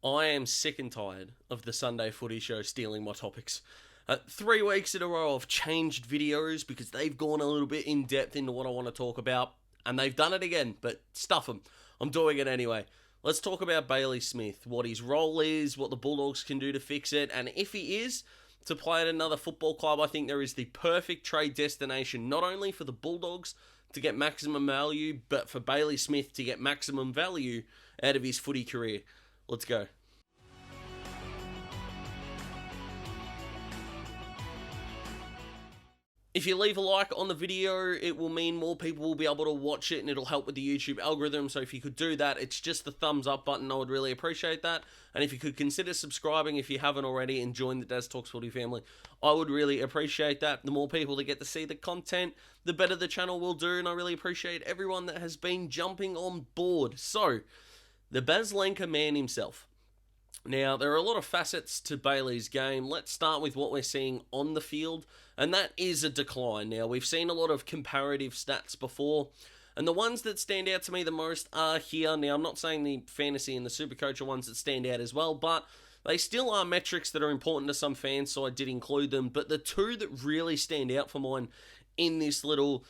I am sick and tired of the Sunday Footy Show stealing my topics. 3 weeks in a row I've changed videos because they've gone a little bit in depth into what I want to talk about, and they've done it again, but stuff them. I'm doing it anyway. Let's talk about Bailey Smith, what his role is, what the Bulldogs can do to fix it, and if he is to play at another football club, I think there is the perfect trade destination, not only for the Bulldogs to get maximum value, but for Bailey Smith to get maximum value out of his footy career. Let's go. If you leave a like on the video, it will mean more people will be able to watch it and it'll help with the YouTube algorithm. So if you could do that, it's just the thumbs up button. I would really appreciate that. And if you could consider subscribing if you haven't already and join the Daz Talks Footy family, I would really appreciate that. The more people that get to see the content, the better the channel will do. And I really appreciate everyone that has been jumping on board. So, the Bazlenka man himself. Now, there are a lot of facets to Bailey's game. Let's start with what we're seeing on the field, and that is a decline. Now, we've seen a lot of comparative stats before, and the ones that stand out to me the most are here. Now, I'm not saying the fantasy and the Supercoach are ones that stand out as well, but they still are metrics that are important to some fans, so I did include them. But the two that really stand out for mine in this little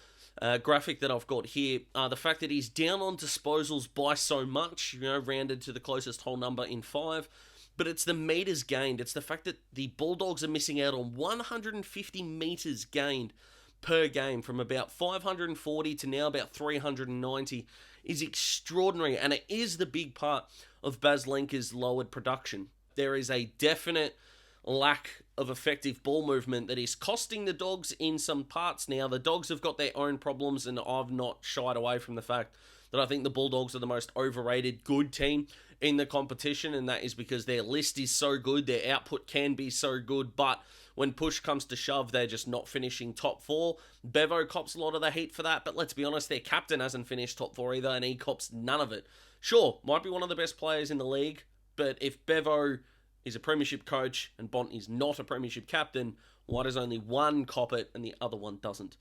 graphic that I've got here are the fact that he's down on disposals by so much, rounded to the closest whole number in 5, but it's the meters gained. It's the fact that the Bulldogs are missing out on 150 meters gained per game from about 540 to now about 390 is extraordinary, and it is the big part of Bazlenka's lowered production. There is a definite lack of effective ball movement that is costing the Dogs in some parts. Now, the Dogs have got their own problems, and I've not shied away from the fact that I think the Bulldogs are the most overrated good team in the competition, and that is because their list is so good, their output can be so good, but when push comes to shove, they're just not finishing top 4. Bevo cops a lot of the heat for that, but let's be honest, their captain hasn't finished top 4 either, and he cops none of it. Sure, might be one of the best players in the league, but if Bevo is a premiership coach and Bont is not a premiership captain, why does only one cop it and the other one doesn't?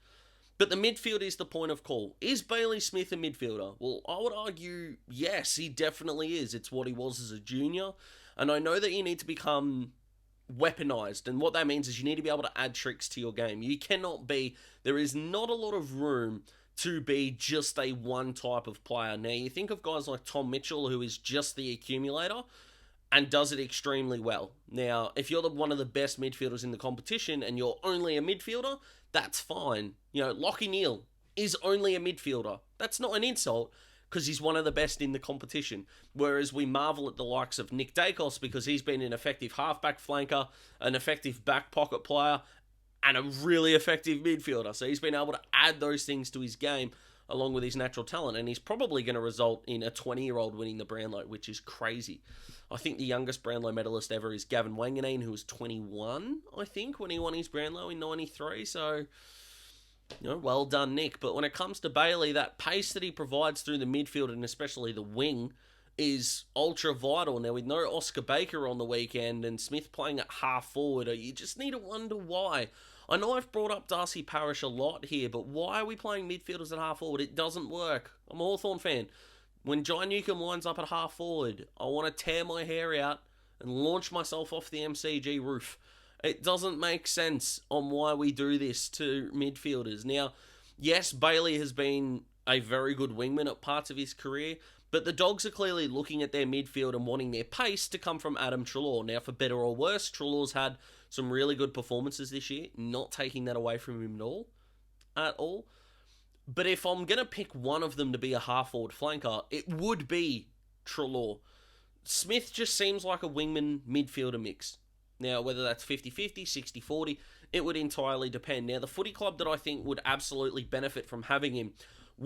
But the midfield is the point of call. Is Bailey Smith a midfielder? Well, I would argue, yes, he definitely is. It's what he was as a junior. And I know that you need to become weaponized. And what that means is you need to be able to add tricks to your game. You cannot be, there is not a lot of room to be just a one type of player. Now, you think of guys like Tom Mitchell, who is just the accumulator and does it extremely well. Now, if you're one of the best midfielders in the competition and you're only a midfielder, that's fine. Lachie Neale is only a midfielder. That's not an insult because he's one of the best in the competition. Whereas we marvel at the likes of Nick Dacos because he's been an effective halfback flanker, an effective back pocket player, and a really effective midfielder. So he's been able to add those things to his game along with his natural talent, and he's probably going to result in a 20-year-old winning the Brownlow, which is crazy. I think the youngest Brownlow medalist ever is Gavin Wanganeen, who was 21, I think, when he won his Brownlow in 93, so, well done, Nick. But when it comes to Bailey, that pace that he provides through the midfield, and especially the wing, is ultra vital. Now, with no Oscar Baker on the weekend, and Smith playing at half forward, you just need to wonder why. I know I've brought up Darcy Parish a lot here, but why are we playing midfielders at half forward? It doesn't work. I'm a Hawthorn fan. When Jai Newcombe lines up at half forward, I want to tear my hair out and launch myself off the MCG roof. It doesn't make sense on why we do this to midfielders. Now, yes, Bailey has been a very good wingman at parts of his career, but the Dogs are clearly looking at their midfield and wanting their pace to come from Adam Treloar. Now, for better or worse, Treloar's had some really good performances this year, not taking that away from him at all. But if I'm going to pick one of them to be a half-forward flanker, it would be Treloar. Smith just seems like a wingman midfielder mix. Now, whether that's 50-50, 60-40, it would entirely depend. Now, the footy club that I think would absolutely benefit from having him,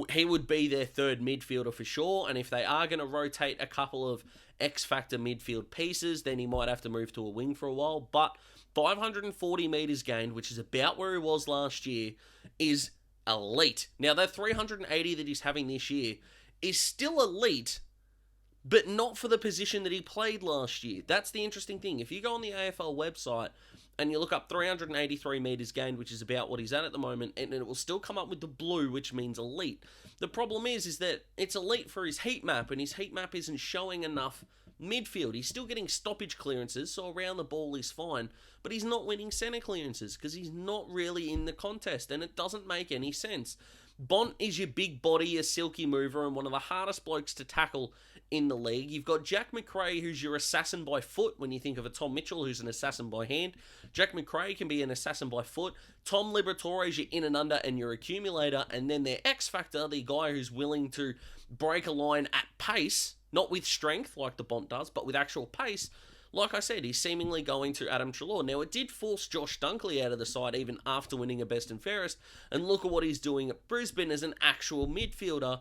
he would be their third midfielder for sure, and if they are going to rotate a couple of X-factor midfield pieces, then he might have to move to a wing for a while, but 540 metres gained, which is about where he was last year, is elite. Now, that 380 that he's having this year is still elite, but not for the position that he played last year. That's the interesting thing. If you go on the AFL website and you look up 383 metres gained, which is about what he's at the moment, and it will still come up with the blue, which means elite. The problem is that it's elite for his heat map, and his heat map isn't showing enough Midfield, he's still getting stoppage clearances, so around the ball is fine, but he's not winning centre clearances because he's not really in the contest, and it doesn't make any sense. Bont is your big body, your silky mover, and one of the hardest blokes to tackle in the league. You've got Jack Macrae, who's your assassin by foot when you think of a Tom Mitchell, who's an assassin by hand. Jack Macrae can be an assassin by foot. Tom Liberatore is your in and under and your accumulator, and then their X Factor, the guy who's willing to break a line at pace, not with strength like the Bont does, but with actual pace. Like I said, he's seemingly going to Adam Treloar. Now, it did force Josh Dunkley out of the side even after winning a best and fairest, and look at what he's doing at Brisbane as an actual midfielder.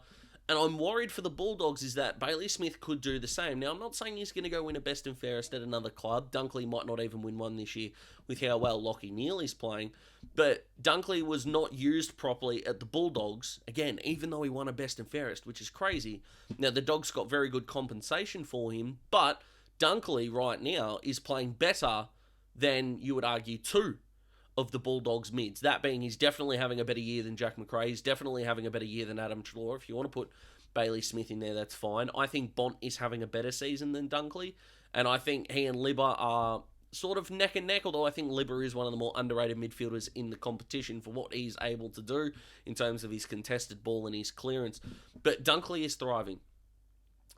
And I'm worried for the Bulldogs is that Bailey Smith could do the same. Now, I'm not saying he's going to go win a best and fairest at another club. Dunkley might not even win one this year with how well Lachie Neale is playing. But Dunkley was not used properly at the Bulldogs, again, even though he won a best and fairest, which is crazy. Now, the Dogs got very good compensation for him, but Dunkley right now is playing better than, you would argue, two of the Bulldogs mids. That being, he's definitely having a better year than Jack Macrae. He's definitely having a better year than Adam Treloar. If you want to put Bailey Smith in there, that's fine. I think Bont is having a better season than Dunkley, and I think he and Libba are sort of neck and neck, although I think Libba is one of the more underrated midfielders in the competition for what he's able to do in terms of his contested ball and his clearance. But Dunkley is thriving.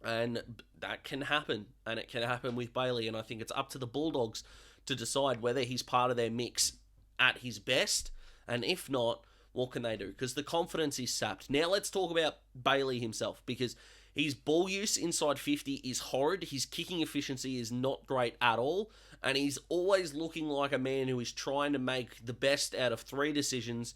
And that can happen, and it can happen with Bailey, and I think it's up to the Bulldogs to decide whether he's part of their mix at his best, and if not, what can they do? Because the confidence is sapped. Now let's talk about Bailey himself, because his ball use inside 50 is horrid, his kicking efficiency is not great at all, and he's always looking like a man who is trying to make the best out of three decisions,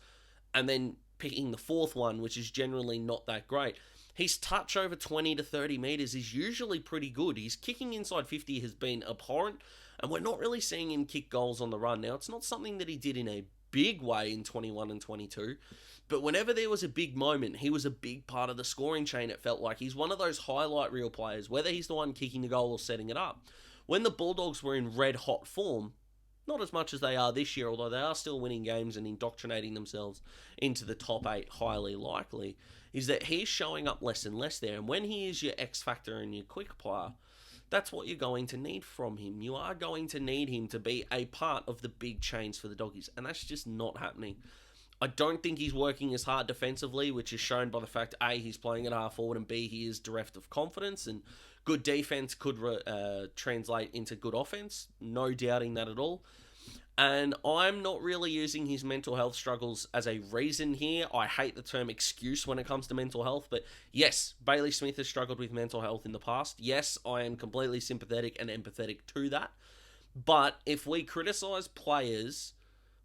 and then picking the fourth one, which is generally not that great. His touch over 20 to 30 metres is usually pretty good. His kicking inside 50 has been abhorrent, and we're not really seeing him kick goals on the run. Now, it's not something that he did in a big way in 21 and 22, but whenever there was a big moment, he was a big part of the scoring chain, it felt like. He's one of those highlight reel players, whether he's the one kicking the goal or setting it up. When the Bulldogs were in red-hot form, not as much as they are this year, although they are still winning games and indoctrinating themselves into the top 8 highly likely, is that he's showing up less and less there. And when he is your X Factor and your quick player, that's what you're going to need from him. You are going to need him to be a part of the big chains for the Doggies, and that's just not happening. I don't think he's working as hard defensively, which is shown by the fact, A, he's playing at half forward, and B, he is bereft of confidence, and good defense could translate into good offense. No doubting that at all. And I'm not really using his mental health struggles as a reason here. I hate the term excuse when it comes to mental health, but yes, Bailey Smith has struggled with mental health in the past. Yes, I am completely sympathetic and empathetic to that. But if we criticise players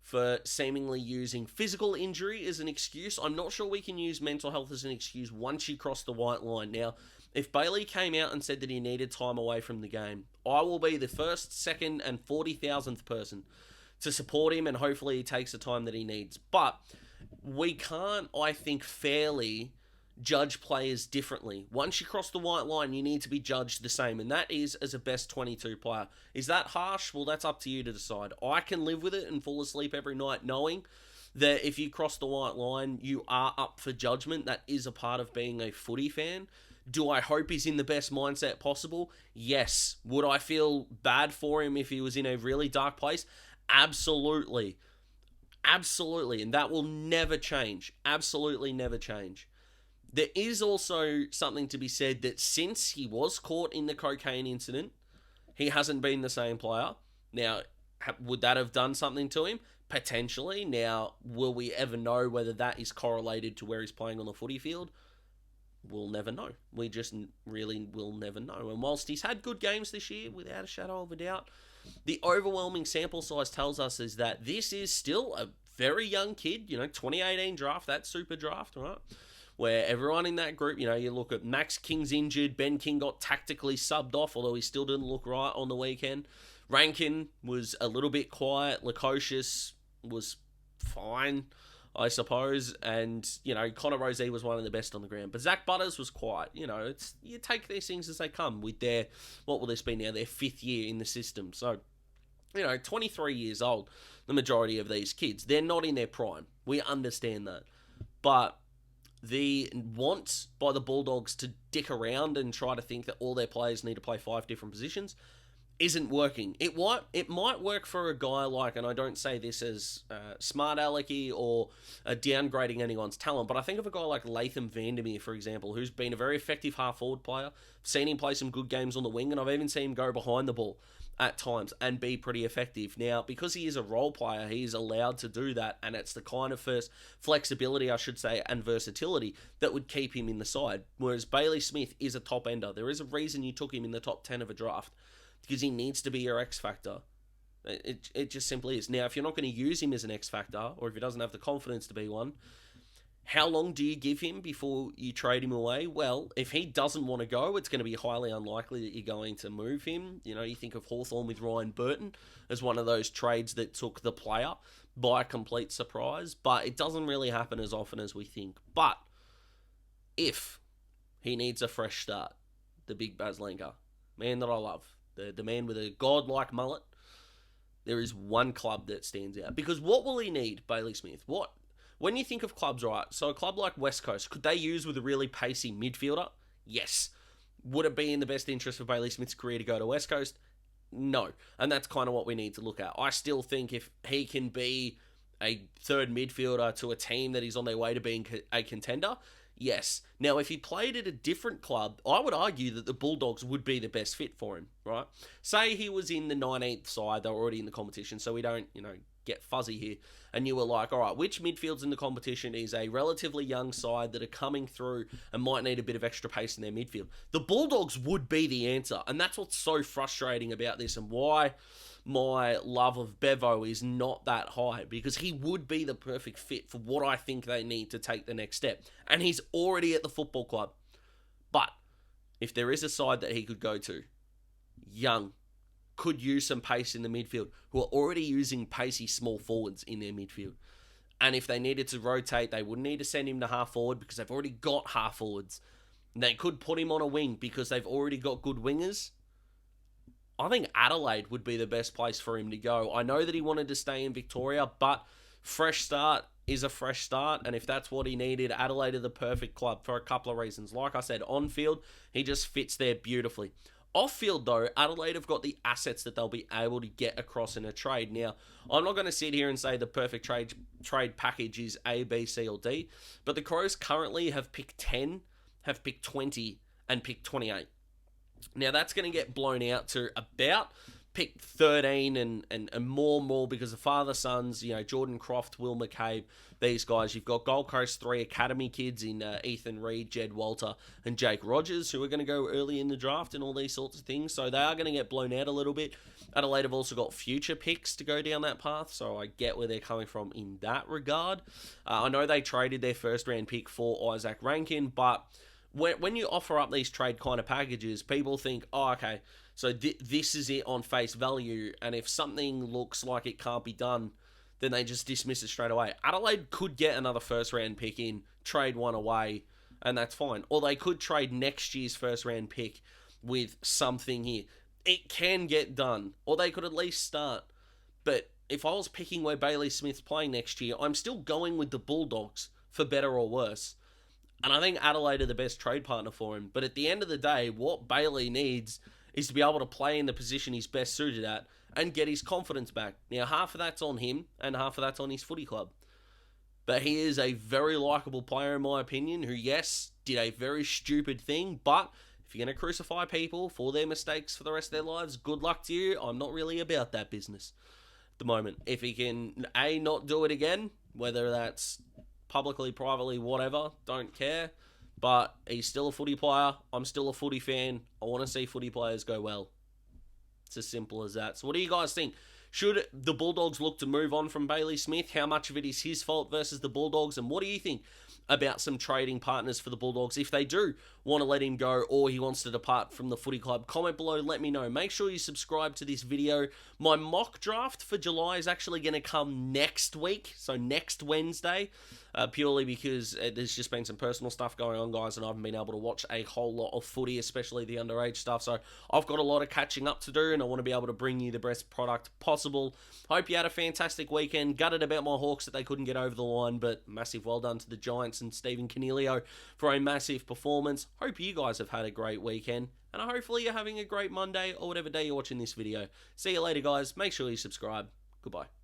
for seemingly using physical injury as an excuse, I'm not sure we can use mental health as an excuse once you cross the white line. Now, if Bailey came out and said that he needed time away from the game, I will be the first, second, and 40,000th person to support him, and hopefully he takes the time that he needs. But we can't, I think, fairly judge players differently. Once you cross the white line, you need to be judged the same, and that is as a best 22 player. Is that harsh? Well, that's up to you to decide. I can live with it and fall asleep every night knowing that if you cross the white line, you are up for judgment. That is a part of being a footy fan. Do I hope he's in the best mindset possible? Yes. Would I feel bad for him if he was in a really dark place? Absolutely. Absolutely. And that will never change. Absolutely never change. There is also something to be said that since he was caught in the cocaine incident, he hasn't been the same player. Now, would that have done something to him? Potentially. Now, will we ever know whether that is correlated to where he's playing on the footy field? We'll never know. We just really will never know. And whilst he's had good games this year, without a shadow of a doubt, the overwhelming sample size tells us is that this is still a very young kid, 2018 draft, that super draft, right? Where everyone in that group, you look at Max King's injured, Ben King got tactically subbed off, although he still didn't look right on the weekend. Rankin was a little bit quiet. Lukosius was fine, I suppose. And, Connor Rozee was one of the best on the ground. But Zach Butters was quiet. You take these things as they come with their, what will this be now, their 5th year in the system. So, 23 years old, the majority of these kids. They're not in their prime. We understand that. But the want by the Bulldogs to dick around and try to think that all their players need to play 5 different positions isn't working. It might work for a guy like, and I don't say this as smart alecky or downgrading anyone's talent, but I think of a guy like Latham Vandermeer, for example, who's been a very effective half-forward player. I've seen him play some good games on the wing, and I've even seen him go behind the ball at times and be pretty effective. Now, because he is a role player, he's allowed to do that, and it's the kind of first flexibility, I should say, and versatility that would keep him in the side. Whereas Bailey Smith is a top ender. There is a reason you took him in the top 10 of a draft, because he needs to be your X factor. It just simply is. Now, if you're not going to use him as an X factor, or if he doesn't have the confidence to be one, how long do you give him before you trade him away? Well, if he doesn't want to go, it's going to be highly unlikely that you're going to move him. You know, you think of Hawthorn with Ryan Burton as one of those trades that took the player by a complete surprise, but it doesn't really happen as often as we think. But if he needs a fresh start, the big Bazlenka, man that I love, the man with a godlike mullet, there is one club that stands out. Because what will he need, Bailey Smith? When you think of clubs, right, so a club like West Coast, could they use with a really pacey midfielder? Yes. Would it be in the best interest for Bailey Smith's career to go to West Coast? No. And that's kind of what we need to look at. I still think if he can be a third midfielder to a team that is on their way to being a contender, yes. Now, if he played at a different club, I would argue that the Bulldogs would be the best fit for him, right? Say he was in the 19th side, they were already in the competition, so we don't, get fuzzy here. And you were like, all right, which midfields in the competition is a relatively young side that are coming through and might need a bit of extra pace in their midfield? The Bulldogs would be the answer, and that's what's so frustrating about this and why my love of Bevo is not that high, because he would be the perfect fit for what I think they need to take the next step. And he's already at the football club. But if there is a side that he could go to, young, could use some pace in the midfield, who are already using pacey small forwards in their midfield. And if they needed to rotate, they wouldn't need to send him to half forward because they've already got half forwards. And they could put him on a wing because they've already got good wingers. I think Adelaide would be the best place for him to go. I know that he wanted to stay in Victoria, but fresh start is a fresh start, and if that's what he needed, Adelaide are the perfect club for a couple of reasons. Like I said, on field, he just fits there beautifully. Off field, though, Adelaide have got the assets that they'll be able to get across in a trade. Now, I'm not going to sit here and say the perfect trade package is A, B, C, or D, but the Crows currently have picked 10, have picked 20, and picked 28. Now, that's going to get blown out to about pick 13 and more because the father-sons, Jordan Croft, Will McCabe, these guys. You've got Gold Coast 3 academy kids in Ethan Reed, Jed Walter, and Jake Rogers, who are going to go early in the draft and all these sorts of things. So they are going to get blown out a little bit. Adelaide have also got future picks to go down that path, so I get where they're coming from in that regard. I know they traded their first-round pick for Isaac Rankin, but when you offer up these trade kind of packages, people think, oh, okay, so this is it on face value, and if something looks like it can't be done, then they just dismiss it straight away. Adelaide could get another first-round pick in, trade one away, and that's fine. Or they could trade next year's first-round pick with something here. It can get done, or they could at least start. But if I was picking where Bailey Smith's playing next year, I'm still going with the Bulldogs, for better or worse. And I think Adelaide are the best trade partner for him. But at the end of the day, what Bailey needs is to be able to play in the position he's best suited at and get his confidence back. Now, half of that's on him and half of that's on his footy club. But he is a very likeable player, in my opinion, who, yes, did a very stupid thing. But if you're going to crucify people for their mistakes for the rest of their lives, good luck to you. I'm not really about that business at the moment. If he can, A, not do it again, whether that's publicly, privately, whatever, don't care. But he's still a footy player. I'm still a footy fan. I want to see footy players go well. It's as simple as that. So what do you guys think? Should the Bulldogs look to move on from Bailey Smith? How much of it is his fault versus the Bulldogs? And what do you think about some trading partners for the Bulldogs if they do want to let him go or he wants to depart from the footy club, comment below, let me know. Make sure you subscribe to this video. My mock draft for July is actually going to come next week, so next Wednesday, purely because there's just been some personal stuff going on, guys, and I haven't been able to watch a whole lot of footy, especially the underage stuff, so I've got a lot of catching up to do, and I want to be able to bring you the best product possible. Hope you had a fantastic weekend. Gutted about my Hawks that they couldn't get over the line, but massive well done to the Giants and Stephen Coniglio for a massive performance. Hope you guys have had a great weekend, and hopefully you're having a great Monday or whatever day you're watching this video. See you later, guys. Make sure you subscribe. Goodbye.